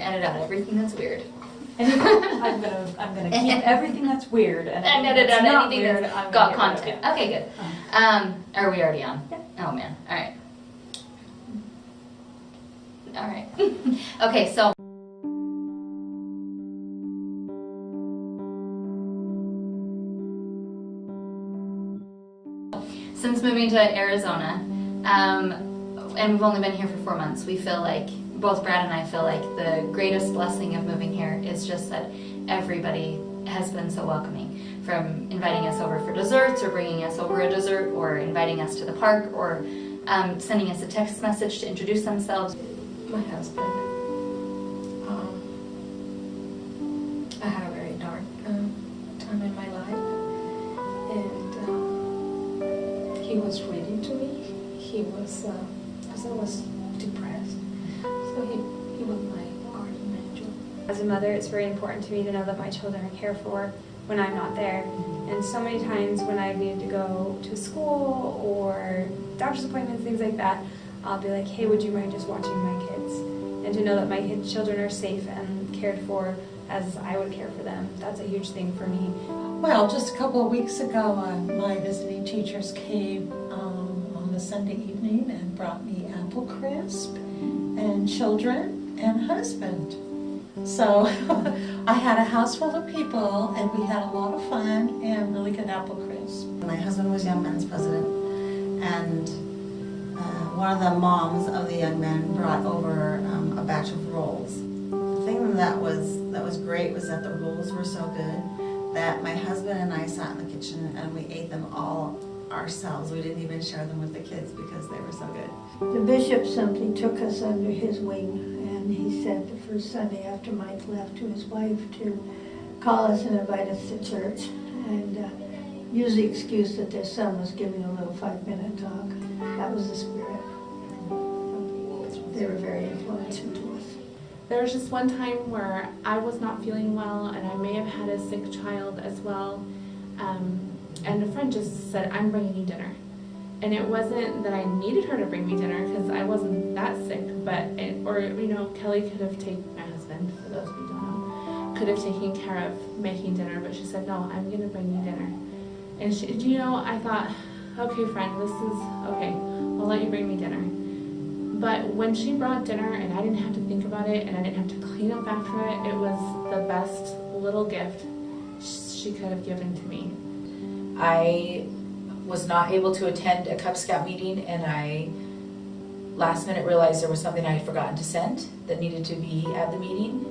edit out everything that's weird. And I'm gonna keep everything that's weird and edit out not anything weird, that's I'm got gonna get rid of content. Okay, good. Are we already on? Yeah. Oh man. All right. All right. Okay, so. Since moving to Arizona, and we've only been here for 4 months, we feel like, both Brad and I feel like the greatest blessing of moving here is just that everybody has been so welcoming. From inviting us over for desserts, or bringing us over a dessert, or inviting us to the park, or sending us a text message to introduce themselves. My husband. I had a very dark time in my life, and he was reading to me. He was, because I was depressed, so he was my guardian angel. As a mother, it's very important to me to know that my children are cared for when I'm not there. And so many times when I've needed to go to school or doctor's appointments, things like that, I'll be like, hey, would you mind just watching my kids? And to know that my children are safe and cared for as I would care for them, that's a huge thing for me. Well, just a couple of weeks ago, my visiting teachers came on a Sunday evening and brought me Apple Crisp and children and husband. So I had a house full of people, and we had a lot of fun and really good Apple Crisp. My husband was Young Men's president, and one of the moms of the young men brought over a batch of rolls. The thing that was great was that the rolls were so good that my husband and I sat in the kitchen and we ate them all ourselves. We didn't even share them with the kids because they were so good. The bishop simply took us under his wing, and he said the first Sunday after Mike left to his wife to call us and invite us to church, and use the excuse that their son was giving a little 5-minute talk. That was the spirit. They were very influential to us. There was just one time where I was not feeling well, and I may have had a sick child as well, and a friend just said, I'm bringing you dinner. And it wasn't that I needed her to bring me dinner, because I wasn't that sick, but Kelly could have taken, my husband, for those who don't know, could have taken care of making dinner, but she said, no, I'm going to bring you dinner. And I thought, okay, friend, this is, okay, I'll let you bring me dinner. But when she brought dinner and I didn't have to think about it and I didn't have to clean up after it, it was the best little gift she could have given to me. I was not able to attend a Cub Scout meeting, and I last minute realized there was something I had forgotten to send that needed to be at the meeting.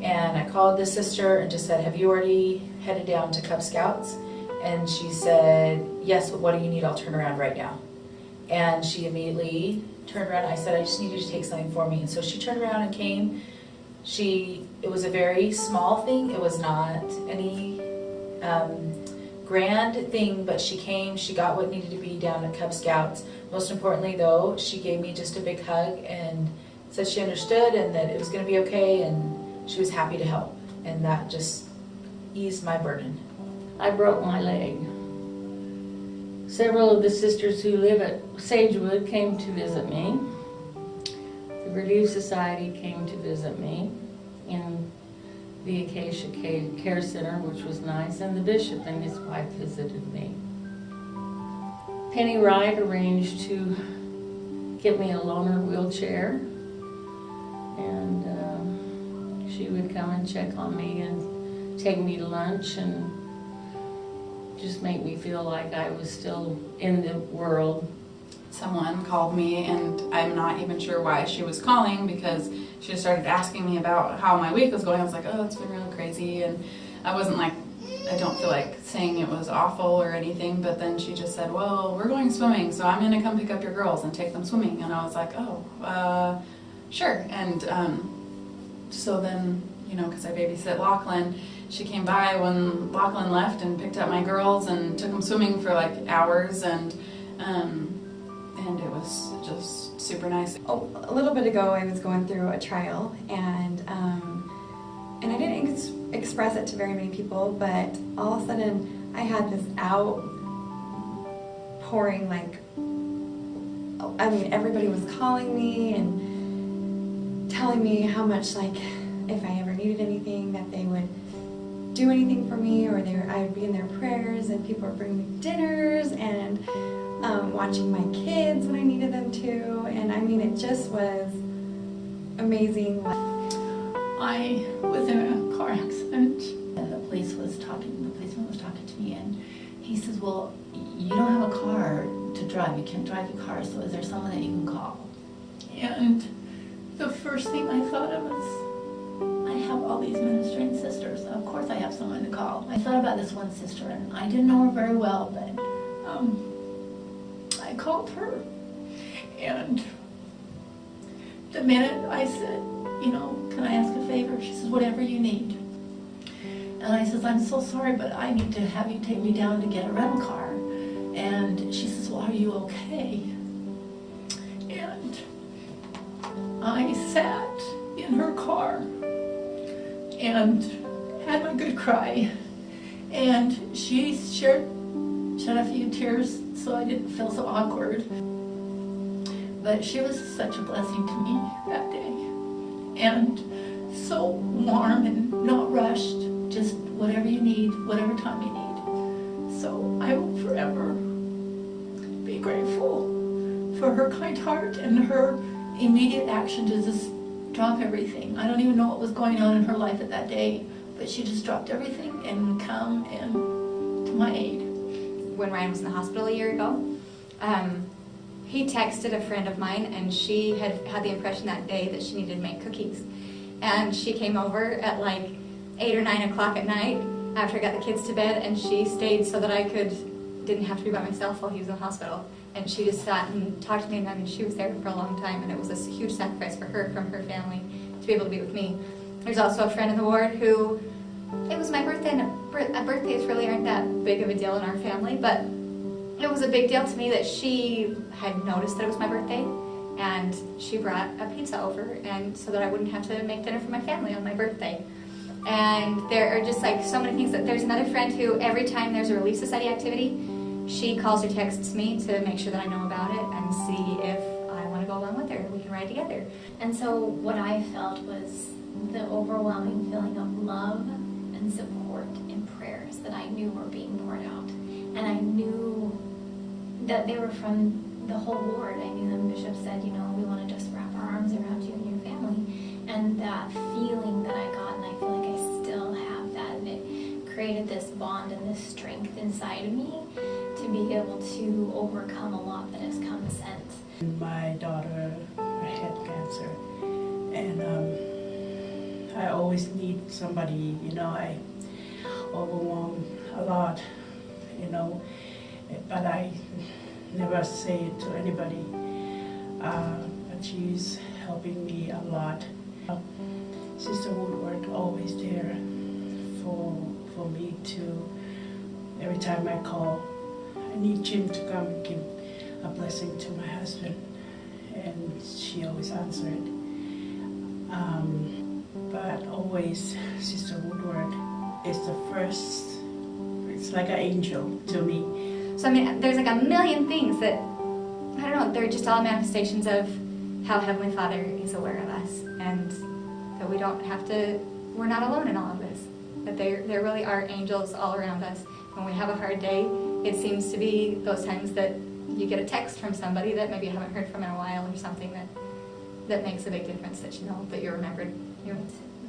And I called the sister and just said, have you already headed down to Cub Scouts? And she said, yes, but what do you need? I'll turn around right now. And she immediately turned around. I said, I just need you to take something for me. And so she turned around and came. It was a very small thing. It was not any grand thing, but she came, she got what needed to be down at Cub Scouts. Most importantly though, she gave me just a big hug and said she understood and that it was going to be okay, and she was happy to help, and that just eased my burden. I broke my leg. Several of the sisters who live at Sagewood came to visit me. The Relief Society came to visit me in the Acacia Care Center, which was nice, and the bishop and his wife visited me. Penny Wright arranged to get me a loaner wheelchair, and she would come and check on me and take me to lunch and just make me feel like I was still in the world. Someone called me, and I'm not even sure why she was calling, because she just started asking me about how my week was going. I was like, oh, it's been really crazy, and I wasn't like, I don't feel like saying it was awful or anything, but then she just said, well, we're going swimming, so I'm going to come pick up your girls and take them swimming. And I was like, oh, sure. And so then, because I babysit Lachlan, she came by when Lachlan left and picked up my girls and took them swimming for like hours, and it was just super nice. Oh, a little bit ago I was going through a trial, and I didn't express it to very many people, but all of a sudden I had this outpouring, like, everybody was calling me and telling me how much, like, if I ever needed anything, that they would do anything for me, or I would be in their prayers, and people would bring me dinners, and watching my kids when I needed them to. And I mean, it just was amazing. I was in a car accident, and the policeman was talking to me, and he says, well, you don't have a car to drive, you can't drive your car, so is there someone that you can call? And the first thing I thought of was, I have all these ministering sisters, of course I have someone to call. I thought about this one sister, and I didn't know her very well, but I called her, and the minute I said, can I ask a favor? She says, whatever you need. And I says, I'm so sorry, but I need to have you take me down to get a rental car. And she says, well, are you okay? And I sat in her car and had my good cry. And she shed a few tears so I didn't feel so awkward. But she was such a blessing to me that day. And so warm and not rushed, just whatever you need, whatever time you need. So I will forever be grateful for her kind heart and her immediate action to just drop everything. I don't even know what was going on in her life at that day, but she just dropped everything and come and to my aid. When Ryan was in the hospital a year ago, he texted a friend of mine, and she had the impression that day that she needed to make cookies. And she came over at like 8 or 9 o'clock at night after I got the kids to bed, and she stayed so that I didn't have to be by myself while he was in the hospital. And she just sat and talked to me, and I mean, she was there for a long time, and it was a huge sacrifice for her from her family to be able to be with me. There's also a friend in the ward who, it was my birthday, and birthdays really aren't that big of a deal in our family, but it was a big deal to me that she had noticed that it was my birthday, and she brought a pizza over, and so that I wouldn't have to make dinner for my family on my birthday. And there are just like so many things. That there's another friend who every time there's a Relief Society activity, she calls or texts me to make sure that I know about it and see if I want to go along with her and we can ride together. And so what I felt was the overwhelming feeling of love and support and prayers that I knew were being poured out. And I knew that they were from the whole ward. I knew the bishop said, we want to just wrap our arms around you and your family. And that feeling that I got, and I feel like I still have that, and it created this bond and this strength inside of me to be able to overcome a lot that has come since. My daughter had cancer, and I always need somebody, I overwhelm a lot, but I never say it to anybody, but she's helping me a lot. Sister Woodward always there for me to, every time I call, I need Jim to come and give a blessing to my husband, and she always answered. But always Sister Woodward is the first, it's like an angel to me. So I mean, there's like a million things that, I don't know, they're just all manifestations of how Heavenly Father is aware of us, and that we don't have to, we're not alone in all of this. That there really are angels all around us. When we have a hard day, it seems to be those times that you get a text from somebody that maybe you haven't heard from in a while, or something that makes a big difference, that you know that you're remembered.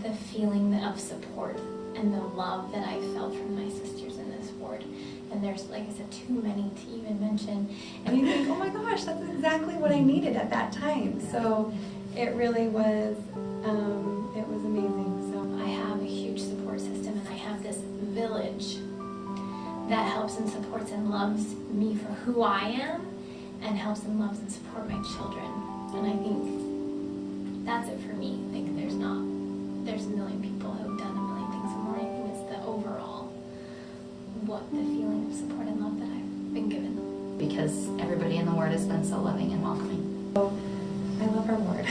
The feeling of support and the love that I felt from my sisters in this ward. And there's, like I said, too many to even mention. And you think, oh my gosh, that's exactly what I needed at that time. So it really was, it was amazing. So I have a huge support system, and I have this village that helps and supports and loves me for who I am, and helps and loves and support my children. And I think that's it for me. Like, there's a million people who have done a million things more. I think it's the overall, the feeling of support and love that I've been given. Because everybody in the ward has been so loving and welcoming. I love our ward.